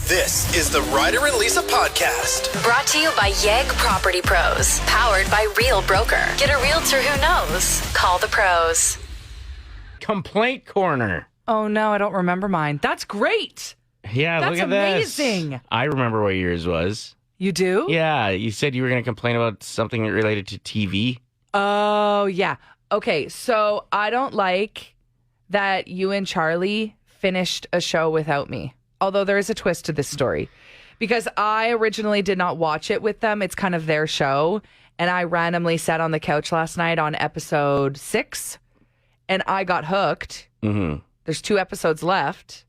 This is the Ryder and Lisa podcast. Brought to you by Yegg Property Pros. Powered by Real Broker. Get a realtor who knows. Call the pros. Complaint corner. Oh, no, I don't remember mine. That's great. Yeah, That's look at amazing. this. I remember what yours was. You do? Yeah, you said you were going to complain about something related to TV. Oh, yeah. Okay, so I don't like that you and Charlie finished a show without me. Although there is a twist to this story. Because I originally did not watch it with them. It's kind of their show. And I randomly sat on the couch last night on episode 6. And I got hooked. Mm-hmm. There's 2 episodes left.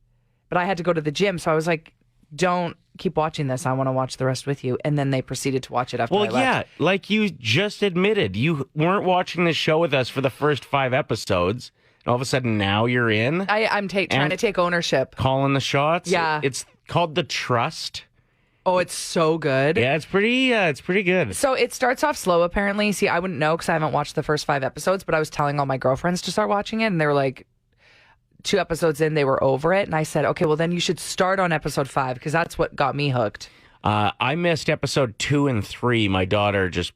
But I had to go to the gym. So I was like, don't keep watching this. I want to watch the rest with you. And then they proceeded to watch it after I left. Well, yeah, like you just admitted, you weren't watching the show with us for the first 5 episodes. And all of a sudden now you're in. I'm trying to take ownership. Calling the shots. Yeah. It's called The Trust. Oh, it's so good. Yeah, it's pretty good. So it starts off slow, apparently. See, I wouldn't know because I haven't watched the first 5 episodes, but I was telling all my girlfriends to start watching it, and they were like, 2 episodes in, they were over it. And I said, okay, well, then you should start on episode 5 because that's what got me hooked. I missed episode 2 and 3. My daughter just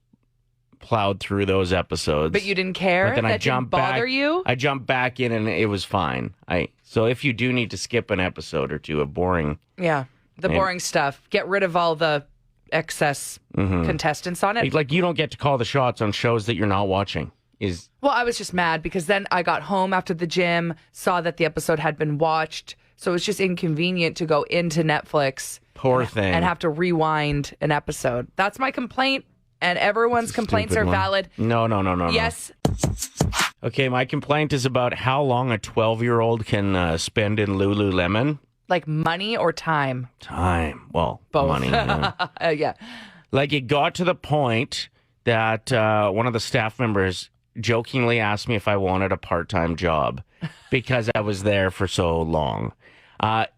plowed through those episodes. But you didn't care? But then that didn't bother you? I jumped back in and it was fine. So if you do need to skip an episode or two of boring... Yeah, the boring stuff. Get rid of all the excess contestants on it. Like you don't get to call the shots on shows that you're not watching. Well, I was just mad because then I got home after the gym, saw that the episode had been watched. So it was just inconvenient to go into Netflix. Poor thing. And have to rewind an episode. That's my complaint. And everyone's complaints are valid. No. Yes. Okay, my complaint is about how long a 12-year-old can spend in Lululemon. Like money or time? Time. Well, both. Money. Yeah. Yeah. Like it got to the point that one of the staff members jokingly asked me if I wanted a part-time job because I was there for so long.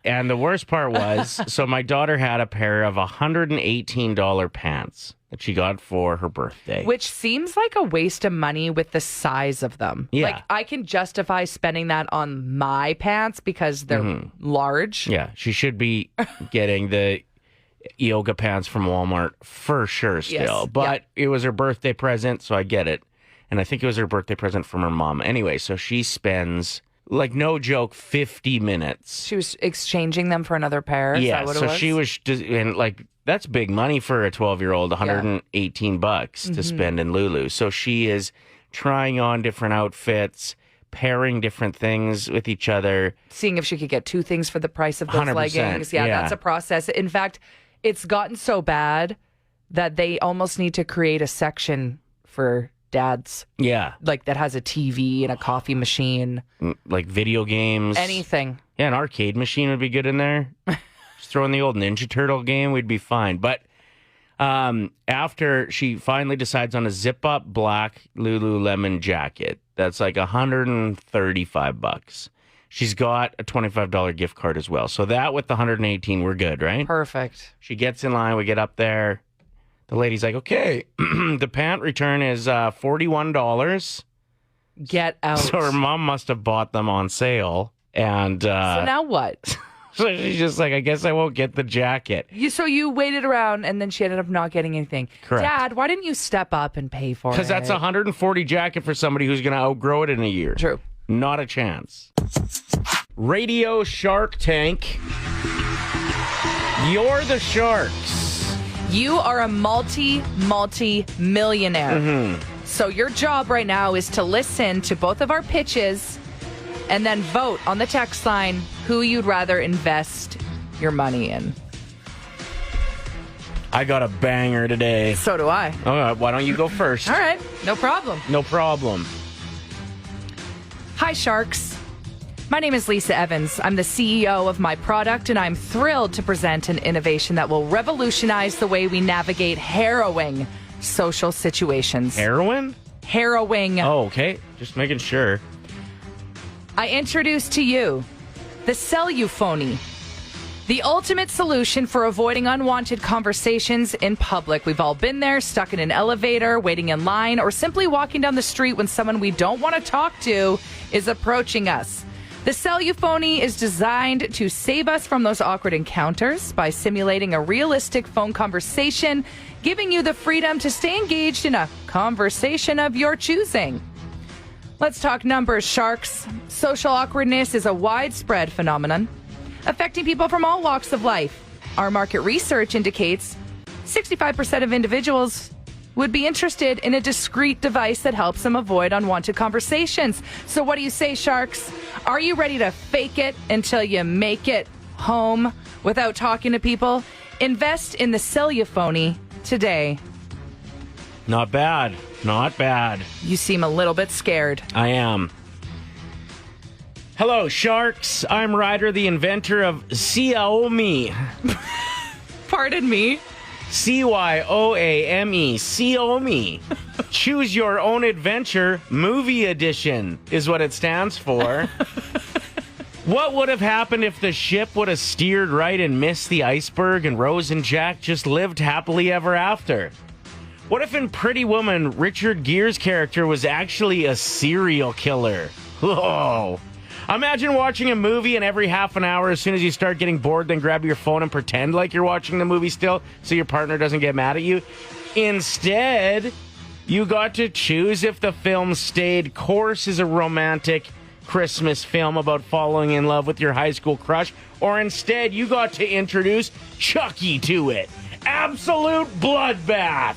And the worst part was, so my daughter had a pair of $118 pants that she got for her birthday. Which seems like a waste of money with the size of them. Yeah. Like, I can justify spending that on my pants because they're large. Yeah, she should be getting the yoga pants from Walmart for sure still. Yes. But it was her birthday present, so I get it. And I think it was her birthday present from her mom. Anyway, so she spends... like, no joke, 50 minutes. She was exchanging them for another pair? Yeah, is that what so it was? she was just, and like, that's big money for a 12-year-old, $118 to spend in Lulu. So she is trying on different outfits, pairing different things with each other. Seeing if she could get 2 things for the price of those 100%, leggings. Yeah, that's a process. In fact, it's gotten so bad that they almost need to create a section for dads. Yeah. Like that has a TV and a coffee machine. Like video games. Anything. Yeah, an arcade machine would be good in there. Just throw in the old Ninja Turtle game, we'd be fine. But after she finally decides on a zip-up black Lululemon jacket, that's like $135. She's got a $25 gift card as well. So that with the 118, we're good, right? Perfect. She gets in line, we get up there. The lady's like, okay, the pant return is $41. Get out. So her mom must have bought them on sale. And so now what? so she's just like, I guess I won't get the jacket. So you waited around and then she ended up not getting anything. Correct. Dad, why didn't you step up and pay for it? Because that's a $140 jacket for somebody who's going to outgrow it in a year. True. Not a chance. Radio Shark Tank. You're the sharks. You are a multi-millionaire. So your job right now is to listen to both of our pitches and then vote on the text line who you'd rather invest your money in. I got a banger today. So do I. All right, why don't you go first? All right, no problem. No problem. Hi, Sharks. My name is Lisa Evans. I'm the CEO of my product, and I'm thrilled to present an innovation that will revolutionize the way we navigate harrowing social situations. Heroin? Harrowing. Oh, okay. Just making sure. I introduce to you the Celluphony, the ultimate solution for avoiding unwanted conversations in public. We've all been there, stuck in an elevator, waiting in line, or simply walking down the street when someone we don't want to talk to is approaching us. The Celluphony is designed to save us from those awkward encounters by simulating a realistic phone conversation, giving you the freedom to stay engaged in a conversation of your choosing. Let's talk numbers, sharks. Social awkwardness is a widespread phenomenon affecting people from all walks of life. Our market research indicates 65% of individuals would be interested in a discreet device that helps them avoid unwanted conversations. So what do you say, sharks? Are you ready to fake it until you make it home without talking to people? Invest in the Celluphony today. Not bad. Not bad. You seem a little bit scared. I am. Hello, sharks. I'm Ryder, the inventor of Xiaomi. Pardon me? Cyoame. Xiaomi. Choose Your Own Adventure Movie Edition is what it stands for. What would have happened if the ship would have steered right and missed the iceberg and Rose and Jack just lived happily ever after? What if in Pretty Woman, Richard Gere's character was actually a serial killer? Whoa. Imagine watching a movie and every half an hour, as soon as you start getting bored, then grab your phone and pretend like you're watching the movie still so your partner doesn't get mad at you. Instead, you got to choose if the film stayed course as a romantic Christmas film about falling in love with your high school crush, or instead you got to introduce Chucky to it. Absolute bloodbath.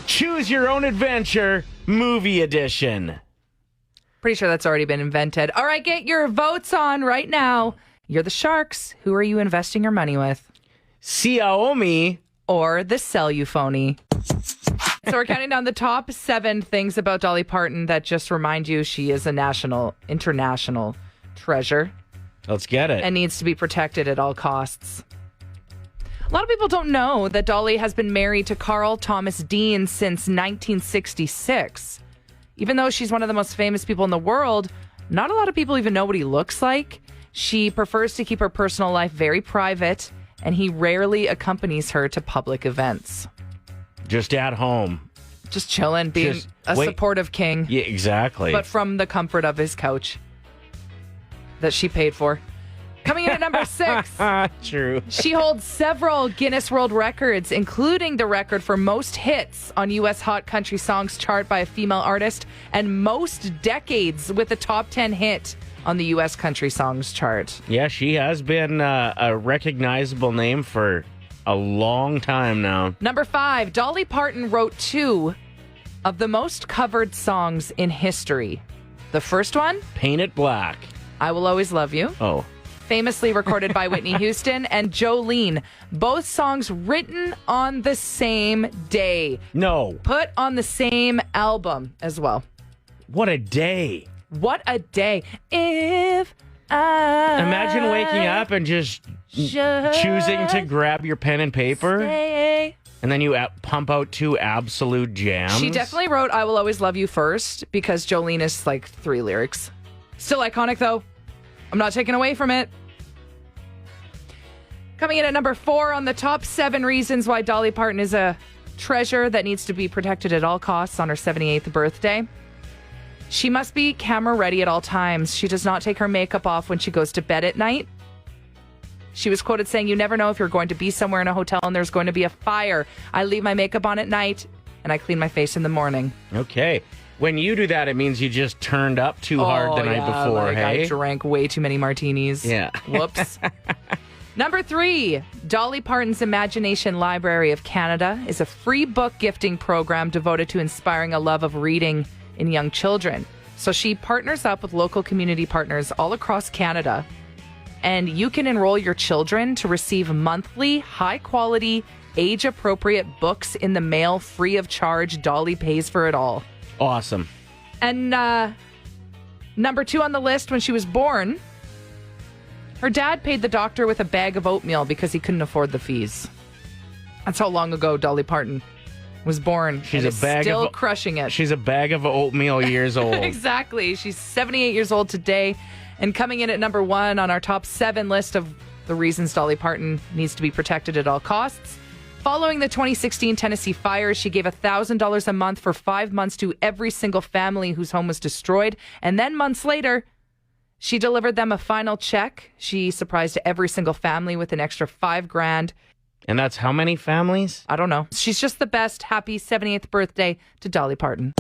Choose Your Own Adventure Movie Edition. Pretty sure that's already been invented. All right, get your votes on right now. You're the sharks. Who are you investing your money with? Xiaomi or the Celluphony? So we're counting down the top 7 things about Dolly Parton that just remind you she is a international treasure. Let's get it. And needs to be protected at all costs. A lot of people don't know that Dolly has been married to Carl Thomas Dean since 1966. Even though she's one of the most famous people in the world, not a lot of people even know what he looks like. She prefers to keep her personal life very private, and he rarely accompanies her to public events. Just at home. Just chilling, being supportive king. Yeah, exactly. But from the comfort of his couch that she paid for. Coming in at number 6. True. She holds several Guinness World Records, including the record for most hits on U.S. Hot Country Songs chart by a female artist and most decades with a top 10 hit on the U.S. Country Songs chart. Yeah, she has been a recognizable name for a long time now. Number 5, Dolly Parton wrote 2 of the most covered songs in history. The first one? Paint It Black. I Will Always Love You. Oh. Famously recorded by Whitney Houston and Jolene. Both songs written on the same day. No. Put on the same album as well. What a day. What a day. If I Imagine waking up and just choosing to grab your pen and paper. And then you pump out 2 absolute jams. She definitely wrote I Will Always Love You first because Jolene is like 3 lyrics. Still iconic though. I'm not taking away from it. Coming in at number 4 on the top 7 reasons why Dolly Parton is a treasure that needs to be protected at all costs on her 78th birthday. She must be camera ready at all times. She does not take her makeup off when she goes to bed at night. She was quoted saying, "You never know if you're going to be somewhere in a hotel and there's going to be a fire. I leave my makeup on at night and I clean my face in the morning." Okay. When you do that, it means you just turned up too hard the night before, like hey? I drank way too many martinis. Yeah. Whoops. Number 3, Dolly Parton's Imagination Library of Canada is a free book gifting program devoted to inspiring a love of reading in young children. So she partners up with local community partners all across Canada, and you can enroll your children to receive monthly, high-quality, age-appropriate books in the mail free of charge. Dolly pays for it all. Awesome. And number 2 on the list, when she was born, her dad paid the doctor with a bag of oatmeal because he couldn't afford the fees. That's how long ago Dolly Parton was born. She's and a bag still of crushing it. She's a bag of oatmeal years old. Exactly. She's 78 years old today, and coming in at number 1 on our top 7 list of the reasons Dolly Parton needs to be protected at all costs. Following the 2016 Tennessee fires, she gave $1,000 a month for 5 months to every single family whose home was destroyed. And then months later, She delivered them a final check. She surprised every single family with an extra $5,000. And that's how many families? I don't know. She's just the best. Happy 78th birthday to Dolly Parton.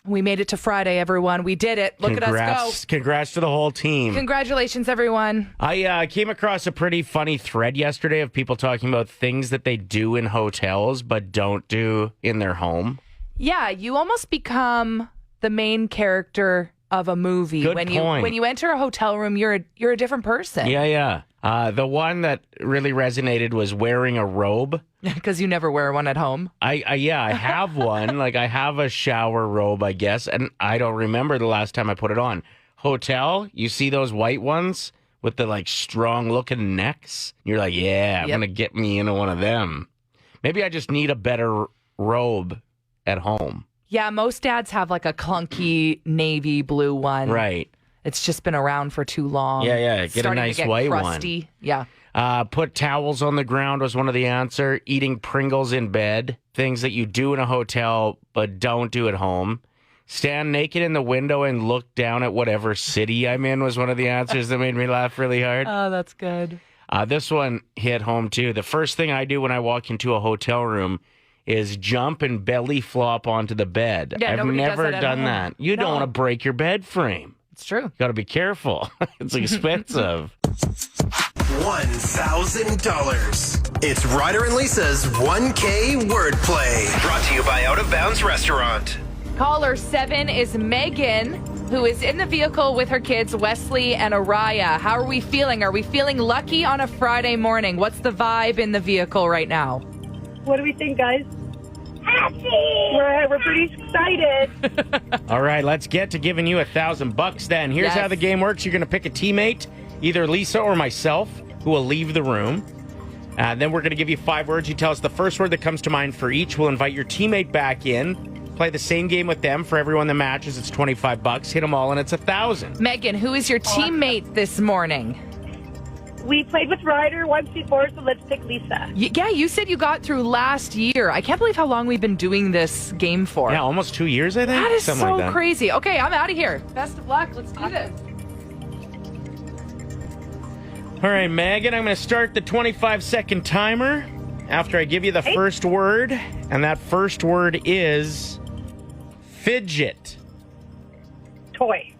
We made it to Friday, everyone. We did it. Look at us go. Congrats to the whole team. Congratulations, everyone. I came across a pretty funny thread yesterday of people talking about things that they do in hotels but don't do in their home. Yeah, you almost become the main character of a movie. Good when point. when you enter a hotel room, you're a different person. Yeah. The one that really resonated was wearing a robe. Because you never wear one at home. I have one. Like, I have a shower robe, I guess, and I don't remember the last time I put it on. Hotel, you see those white ones with the, like, strong-looking necks? You're like, yeah, I'm going to get me into one of them. Maybe I just need a better robe at home. Yeah, most dads have, like, a clunky navy blue one. Right. It's just been around for too long. Yeah. Get a nice white crusty. one. Yeah. Put towels on the ground was one of the answer. Eating Pringles in bed. Things that you do in a hotel but don't do at home. Stand naked in the window and look down at whatever city I'm in was one of the answers that made me laugh really hard. Oh, that's good. This one hit home too. The first thing I do when I walk into a hotel room is jump and belly flop onto the bed. Yeah, I've never done that. You don't want to break your bed frame. It's true. Got to be careful. It's expensive. $1,000. It's Ryder and Lisa's 1K wordplay. Brought to you by Out of Bounds Restaurant. Caller 7 is Megan, who is in the vehicle with her kids, Wesley and Araya. How are we feeling? Are we feeling lucky on a Friday morning? What's the vibe in the vehicle right now? What do we think, guys? Happy! We're pretty excited. All right, let's get to giving you $1,000 then. Here's Yes. how the game works. You're going to pick a teammate, either Lisa or myself, who will leave the room. Then we're going to give you 5 words. You tell us the first word that comes to mind for each. We'll invite your teammate back in. Play the same game with them. For everyone that matches, it's $25. Hit them all, and it's $1,000. Megan, who is your teammate this morning? We played with Ryder once before, so let's pick Lisa. Yeah, you said you got through last year. I can't believe how long we've been doing this game for. Yeah, almost 2 years, I think. That is Something so like that. crazy. Okay, I'm out of here. Best of luck. Let's do this. All right, Megan, I'm going to start the 25-second timer after I give you the first word. And that first word is fidget. Toy.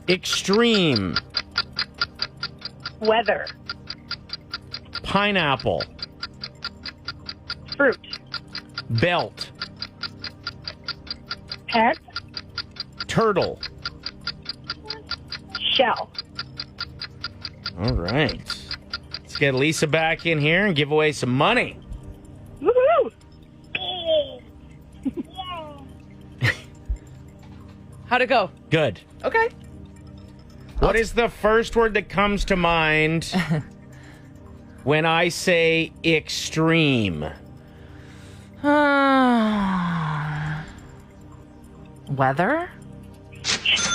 Extreme. Weather. Pineapple. Fruit. Belt. Pet. Turtle. Shell. All right. Let's get Lisa back in here and give away some money. Woohoo! How'd it go? Good. Okay. What is the first word that comes to mind when I say extreme? Weather?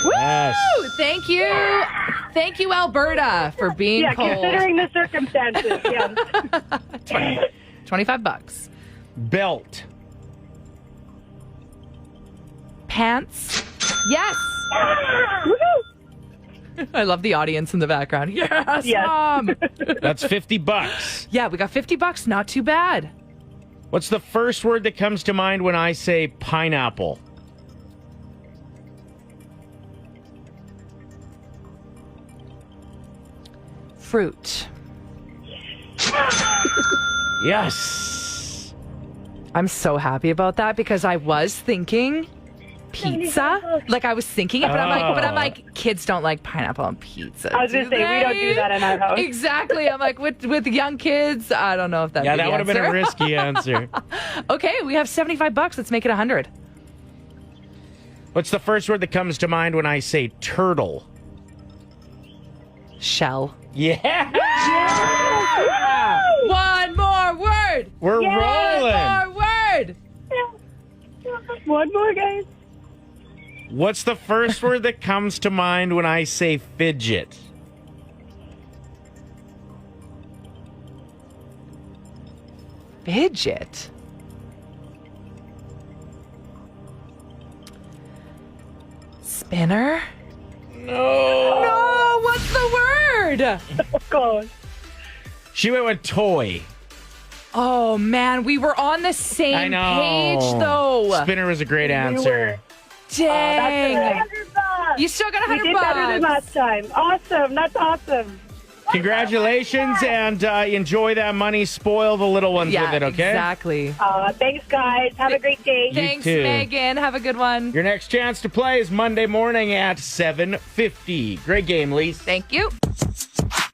Yes. Woo! Thank you. Thank you, Alberta, for being Yeah, cold. considering the circumstances, yeah. $25. Belt. Pants? Yes. Woohoo! I love the audience in the background. Yes, Yes. Mom. That's $50. Yeah, we got $50. Not too bad. What's the first word that comes to mind when I say pineapple? Fruit. Yes. I'm so happy about that because I was thinking pizza. Like I was thinking it, but I'm like, kids don't like pineapple on pizza. I was going to say, we don't do that in our house. Exactly. I'm like, with young kids, I don't know if that'd Yeah, be that the would have been a answer. risky answer. Okay, we have $75. Let's make it 100. What's the first word that comes to mind when I say turtle? Shell. Yeah. One more word. We're rolling. One more word. One more, guys. What's the first word that comes to mind when I say fidget? Fidget. Spinner. No, what's the word? Oh, God. She went with toy. Oh, man, we were on the I same know. page, though. Spinner was a great answer. Dang. $100. You still got We $100. did better than last time. Awesome. That's awesome. Congratulations, and enjoy that money. Spoil the little ones Yeah, with it, okay? exactly. Thanks, guys. Have a great day. Thanks, too. Megan. Have a good one. Your next chance to play is Monday morning at 7:50. Great game, Lise. Thank you.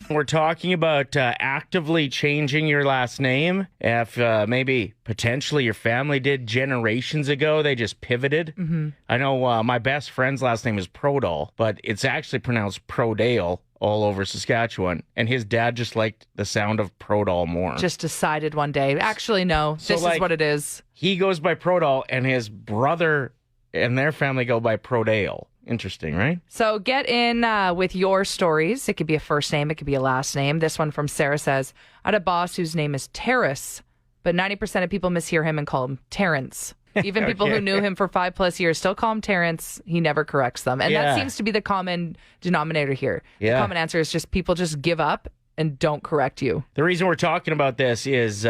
We're talking about actively changing your last name. If maybe potentially your family did generations ago, they just pivoted. Mm-hmm. I know my best friend's last name is Prodal, but it's actually pronounced Prodale all over Saskatchewan. And his dad just liked the sound of Prodal more. Just decided one day. Actually, no. So, This like, is what it is. He goes by Prodal, and his brother and their family go by Prodale. Interesting, right? So get in with your stories. It could be a first name. It could be a last name. This one from Sarah says, I had a boss whose name is Terrace, but 90% of people mishear him and call him Terrence. Even people who knew him for 5+ years still call him Terrence. He never corrects them. And that seems to be the common denominator here. Yeah. The common answer is just people just give up and don't correct you. The reason we're talking about this is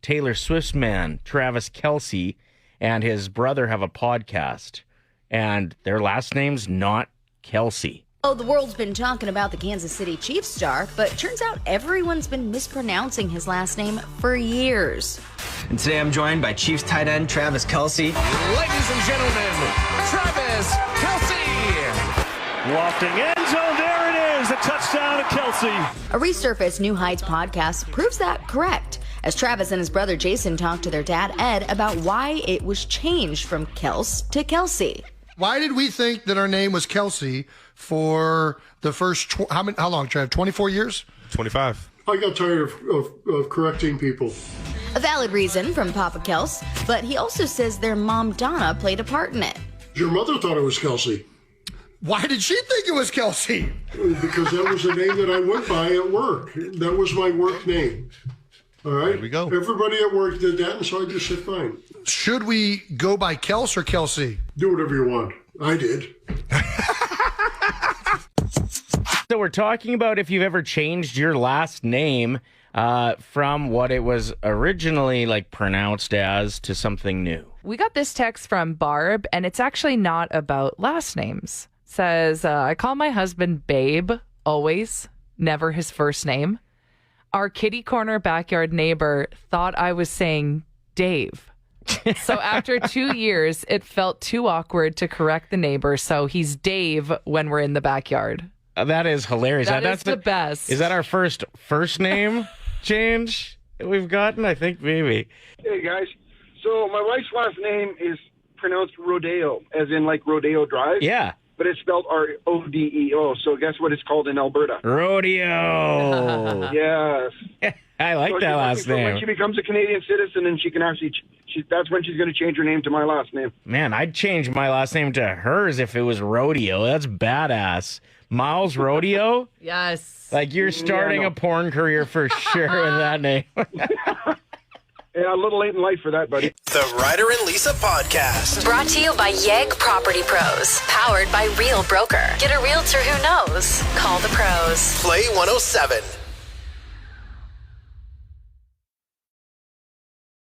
Taylor Swift's man, Travis Kelce, and his brother have a podcast, and their last name's not Kelce. Oh, the world's been talking about the Kansas City Chiefs star, but turns out everyone's been mispronouncing his last name for years. And today I'm joined by Chiefs tight end Travis Kelce. Ladies and gentlemen, Travis Kelce. Lofting end zone, there it is, a touchdown to Kelce. A resurfaced New Heights podcast proves that correct, as Travis and his brother Jason talked to their dad Ed about why it was changed from Kels to Kelce. Why did we think that our name was Kelce for the first, how long, Trav? 24 years? 25. I got tired of correcting people. A valid reason from Papa Kels, but he also says their mom Donna played a part in it. Your mother thought it was Kelce. Why did she think it was Kelce? Because that was the name that I went by at work. That was my work name. All right? There we go. Everybody at work did that, and so I just said, fine. Should we go by Kels or Kelce? Do whatever you want. I did. So we're talking about if you've ever changed your last name from what it was originally like pronounced as to something new. We got this text from Barb, and it's actually not about last names. It says, I call my husband Babe, always, never his first name. Our kitty corner backyard neighbor thought I was saying Dave. So after 2 years, it felt too awkward to correct the neighbor, so he's Dave when we're in the backyard. That is hilarious. That's the best. Is that our first name change that we've gotten? I think maybe. Hey, guys. So my wife's last name is pronounced Rodeo, as in like Rodeo Drive. Yeah. But it's spelled Rodeo. So guess what it's called in Alberta? Rodeo. Yes. I like that last name. When she becomes a Canadian citizen, and she can actually, that's when she's going to change her name to my last name. Man, I'd change my last name to hers if it was Rodeo. That's badass. Miles Rodeo? Yes. Like you're starting a porn career for sure with that name. Yeah, a little late in life for that, buddy. The Ryder and Lisa Podcast. Brought to you by Yegg Property Pros. Powered by Real Broker. Get a realtor who knows. Call the pros. Play 107.